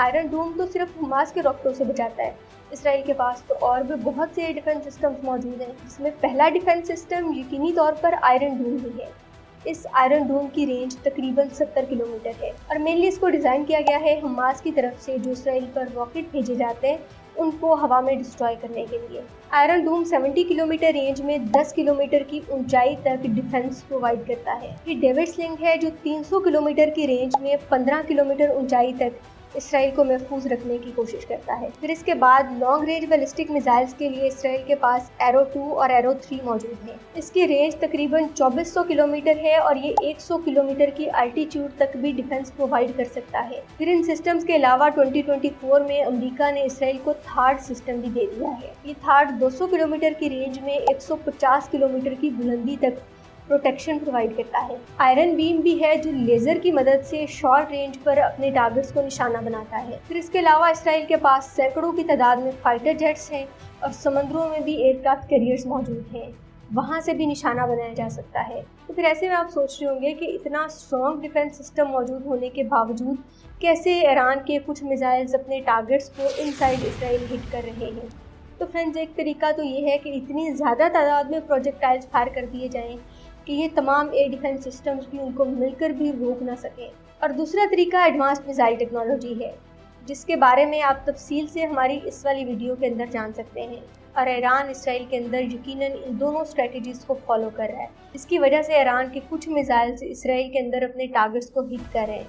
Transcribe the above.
Iron डोम तो सिर्फ Hamas के रॉकेटों से बचाता है। इसराइल के पास तो और भी बहुत से डिफेंस सिस्टम्स मौजूद हैं, जिसमें पहला डिफेंस सिस्टम यकीनी तौर पर आयरन डोम ही है। इस आयरन डोम की रेंज तकरीबन 70 किलोमीटर है और मेनली इसको डिज़ाइन किया गया है हमास की तरफ से जो इसराइल पर रॉकेट भेजे जाते हैं उनको हवा में डिस्ट्रॉय करने के लिए। आयरन डोम 70 किलोमीटर रेंज में 10 किलोमीटर की ऊंचाई तक डिफेंस प्रोवाइड करता है। ये डेविड स्लिंग है जो 300 किलोमीटर की रेंज में 15 किलोमीटर ऊंचाई तक इसराइल को महफूज रखने की कोशिश करता है। फिर इसके बाद लॉन्ग रेंज बैलिस्टिक मिसाइल्स के लिए इसराइल के पास एरो 2 और एरो 3 मौजूद है। इसकी रेंज तकरीबन 2400 किलोमीटर है और ये 100 किलोमीटर की अल्टीट्यूड तक भी डिफेंस प्रोवाइड कर सकता है। फिर इन सिस्टम्स के अलावा 2024 में अमेरिका ने इसराइल को थार्ड सिस्टम भी दे दिया है। ये थार्ड 200 किलोमीटर की रेंज में 150 किलोमीटर की बुलंदी तक प्रोटेक्शन प्रोवाइड करता है। आयरन बीम भी है जो लेजर की मदद से शॉर्ट रेंज पर अपने टारगेट्स को निशाना बनाता है। फिर इसके अलावा इसराइल के पास सैकड़ों की तादाद में फाइटर जेट्स हैं और समुद्रों में भी एयरक्राफ्ट कैरियर्स मौजूद हैं, वहाँ से भी निशाना बनाया जा सकता है। तो फिर ऐसे में आप सोच रहे होंगे कि इतना स्ट्रॉन्ग डिफेंस सिस्टम मौजूद होने के बावजूद कैसे ईरान के कुछ मिसाइल्स अपने टारगेट्स को इनसाइड इसराइल हिट कर रहे हैं। तो फ्रेंड्स, एक तरीका तो ये है कि इतनी ज़्यादा तादाद में प्रोजेक्टाइल्स फायर कर दिए जाएं कि ये तमाम एयर डिफेंस सिस्टम्स भी उनको मिलकर भी रोक ना सकें। और दूसरा तरीका एडवांस मिसाइल टेक्नोलॉजी है, जिसके बारे में आप तफसील से हमारी इस वाली वीडियो के अंदर जान सकते हैं। और ईरान इसराइल के अंदर यकीनन इन दोनों स्ट्रेटजीज़ को फॉलो कर रहा है। इसकी वजह से ईरान के कुछ मिसाइल्स इसराइल के अंदर अपने टारगेट्स को हिट कर रहे हैं।